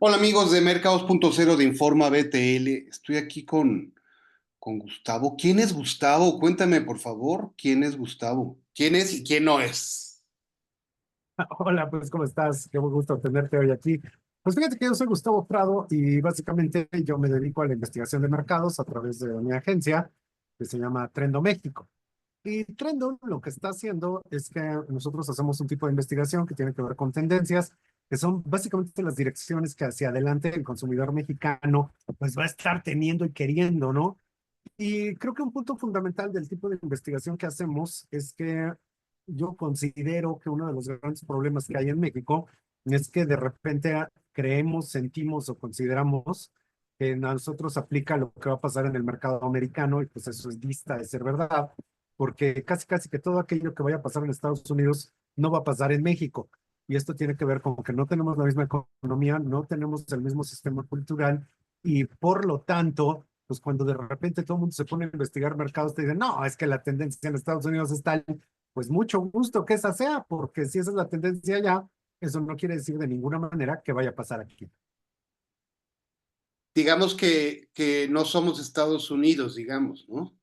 Hola amigos de Mercados.0 de Informa BTL. Estoy aquí con Gustavo. ¿Quién es Gustavo? Cuéntame, por favor, ¿quién es Gustavo? ¿Quién es y quién no es? Hola, pues ¿cómo estás? Qué gusto tenerte hoy aquí. Pues fíjate que yo soy Gustavo Prado y básicamente yo me dedico a la investigación de mercados a través de mi agencia que se llama Trendo México. Y Trendo lo que está haciendo es que nosotros hacemos un tipo de investigación que tiene que ver con tendencias, que son básicamente las direcciones que hacia adelante el consumidor mexicano pues va a estar teniendo y queriendo, ¿no? Y creo que un punto fundamental del tipo de investigación que hacemos es que yo considero que uno de los grandes problemas que hay en México es que de repente creemos, sentimos o consideramos que a nosotros aplica lo que va a pasar en el mercado americano y pues eso es dista de ser verdad, porque casi casi que todo aquello que vaya a pasar en Estados Unidos no va a pasar en México. Y esto tiene que ver con que no tenemos la misma economía, no tenemos el mismo sistema cultural y por lo tanto pues cuando de repente todo el mundo se pone a investigar mercados, te dicen, no, es que la tendencia en Estados Unidos es tal, pues mucho gusto que esa sea, porque si esa es la tendencia allá, eso no quiere decir de ninguna manera que vaya a pasar aquí. Digamos que no somos Estados Unidos, digamos, ¿no?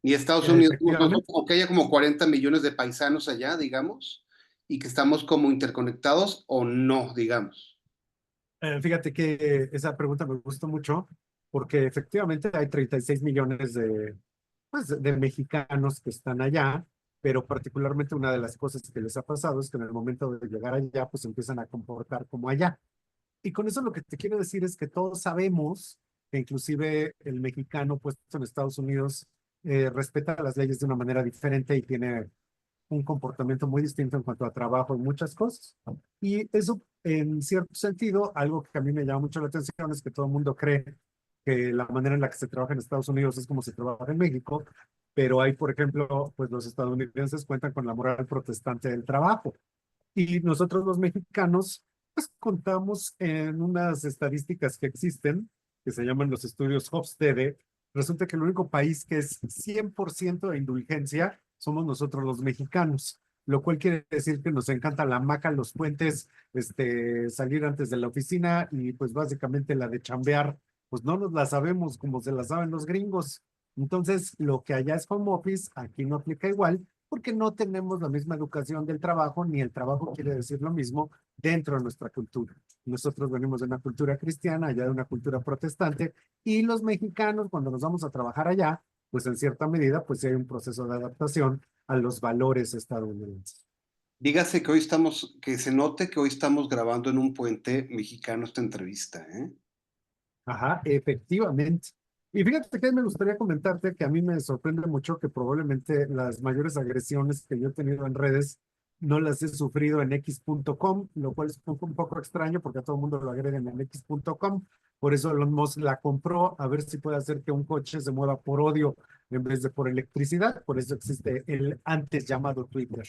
Ni Estados Unidos, Efectivamente, o que haya como 40 millones de paisanos allá, digamos, y que estamos como interconectados o no, digamos. fíjate que esa pregunta me gusta mucho, porque efectivamente hay 36 millones pues, de mexicanos que están allá, pero particularmente una de las cosas que les ha pasado es que en el momento de llegar allá, pues empiezan a comportar como allá. Y con eso lo que te quiero decir es que todos sabemos que inclusive el mexicano puesto en Estados Unidos respeta las leyes de una manera diferente y tiene un comportamiento muy distinto en cuanto a trabajo y muchas cosas. Y eso, en cierto sentido, algo que a mí me llama mucho la atención es que todo el mundo cree que la manera en la que se trabaja en Estados Unidos es como se trabaja en México, pero hay, por ejemplo, pues los estadounidenses cuentan con la moral protestante del trabajo. Y nosotros los mexicanos, pues contamos en unas estadísticas que existen, que se llaman los estudios Hofstede. Resulta que el único país que es 100% de indulgencia somos nosotros los mexicanos, lo cual quiere decir que nos encanta la hamaca, los puentes, salir antes de la oficina y pues básicamente la de chambear, pues no nos la sabemos como se la saben los gringos. Entonces, lo que allá es home office, aquí no aplica igual, porque no tenemos la misma educación del trabajo, ni el trabajo quiere decir lo mismo dentro de nuestra cultura. Nosotros venimos de una cultura cristiana, allá de una cultura protestante, y los mexicanos, cuando nos vamos a trabajar allá, pues en cierta medida, pues hay un proceso de adaptación a los valores estadounidenses. Dígase que hoy estamos, que se note que hoy estamos grabando en un puente mexicano esta entrevista, ¿eh? Ajá, efectivamente. Y fíjate que me gustaría comentarte que a mí me sorprende mucho que probablemente las mayores agresiones que yo he tenido en redes no las he sufrido en x.com, lo cual es un poco extraño porque a todo el mundo lo agreden en x.com. Por eso Elon Musk la compró, a ver si puede hacer que un coche se mueva por odio en vez de por electricidad. Por eso existe el antes llamado Twitter.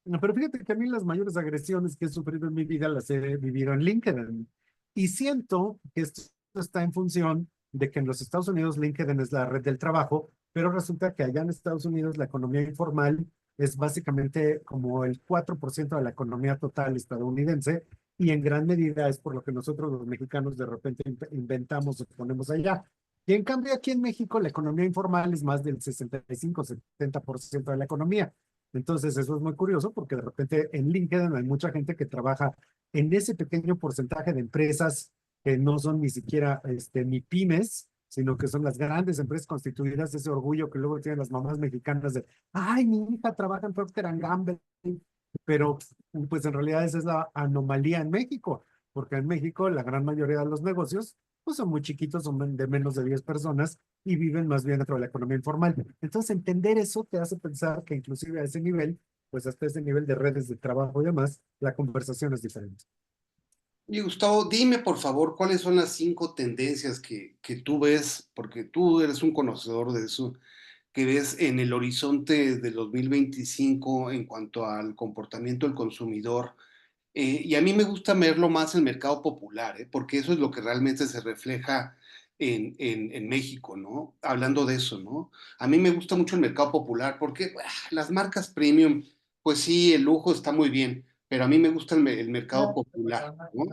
No, pero fíjate que a mí las mayores agresiones que he sufrido en mi vida las he vivido en LinkedIn. Y siento que esto está en función de que en los Estados Unidos LinkedIn es la red del trabajo, pero resulta que allá en Estados Unidos la economía informal es básicamente como el 4% de la economía total estadounidense y en gran medida es por lo que nosotros los mexicanos de repente inventamos o ponemos allá. Y en cambio aquí en México la economía informal es más del 65-70% de la economía. Entonces, eso es muy curioso porque de repente en LinkedIn hay mucha gente que trabaja en ese pequeño porcentaje de empresas que no son ni siquiera ni pymes, sino que son las grandes empresas constituidas, ese orgullo que luego tienen las mamás mexicanas de, ay, mi hija trabaja en Procter and Gamble, pero pues en realidad esa es la anomalía en México, porque en México la gran mayoría de los negocios pues son muy chiquitos, son de menos de 10 personas y viven más bien dentro de la economía informal. Entonces, entender eso te hace pensar que inclusive a ese nivel, pues hasta ese nivel de redes de trabajo y demás, la conversación es diferente. Y Gustavo, dime por favor cuáles son las 5 tendencias que tú ves, porque tú eres un conocedor de eso, que ves en el horizonte del 2025 en cuanto al comportamiento del consumidor. Y a mí me gusta verlo más en el mercado popular, ¿eh? Porque eso es lo que realmente se refleja en México, ¿no? Hablando de eso, ¿no? A mí me gusta mucho el mercado popular porque las marcas premium, pues sí, el lujo está muy bien, pero a mí me gusta el mercado popular, ¿no?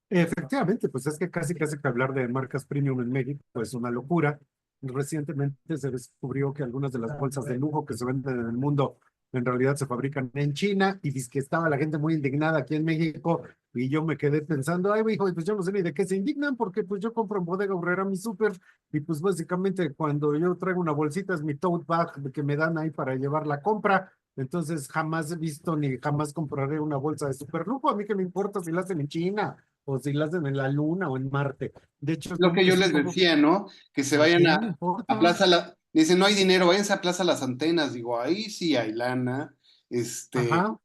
Efectivamente, pues es que casi que hablar de marcas premium en México es una locura. Recientemente se descubrió que algunas de las bolsas de lujo que se venden en el mundo en realidad se fabrican en China y dice que estaba la gente muy indignada aquí en México y yo me quedé pensando, ay, hijo, pues yo no sé ni de qué se indignan porque pues yo compro en Bodega Aurrera mi súper y pues básicamente cuando yo traigo una bolsita es mi tote bag que me dan ahí para llevar la compra. Entonces jamás he visto ni jamás compraré una bolsa de super lujo. A mí que me importa si la hacen en China o si la hacen en la Luna o en Marte. De hecho, Lo que yo es un les poco, decía, ¿no? Que se ¿a vayan quién le a importa? Plaza La... Dicen, no hay dinero, váyanse a Plaza Las Antenas. Digo, ahí sí hay lana. Este, Ajá,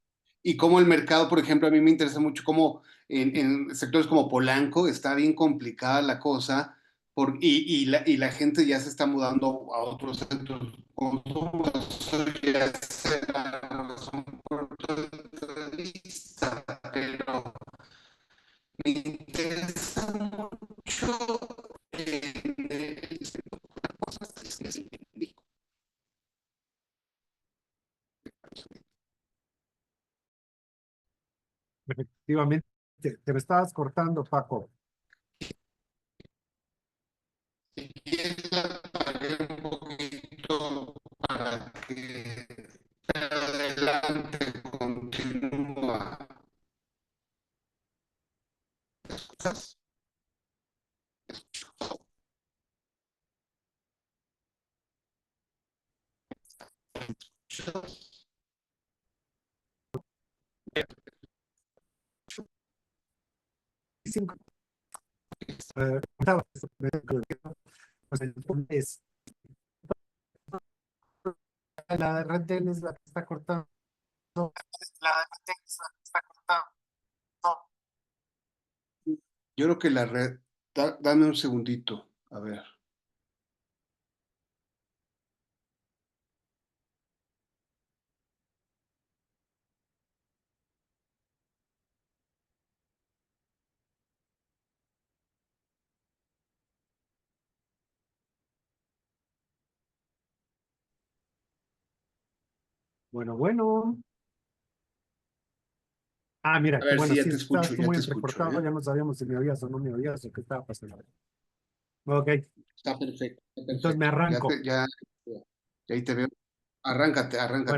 y como el mercado, por ejemplo, a mí me interesa mucho cómo en sectores como Polanco está bien complicada la cosa y la gente ya se está mudando a otros centros de consumo. Eso ya será razón por otra lista, pero me interesa mucho el efectivamente. Te me estabas cortando, Paco. si quieres la pagué un poquito para que adelante continúa. Cinco, estaba- pues, entonces, la red es la que está cortando. La red es la que está cortando. Yo creo que la red, dame un segundito, a ver. Bueno, bueno. Ah, mira, A qué ver si bueno, sí, estabas tú ya muy te escucho, entrecortado, ¿eh? ya no sabíamos si me oías o no me oías o qué estaba pasando. Ok, Está perfecto, está entonces me perfecto. arranco. Ya ahí te veo. Arráncate, Bueno. arráncate.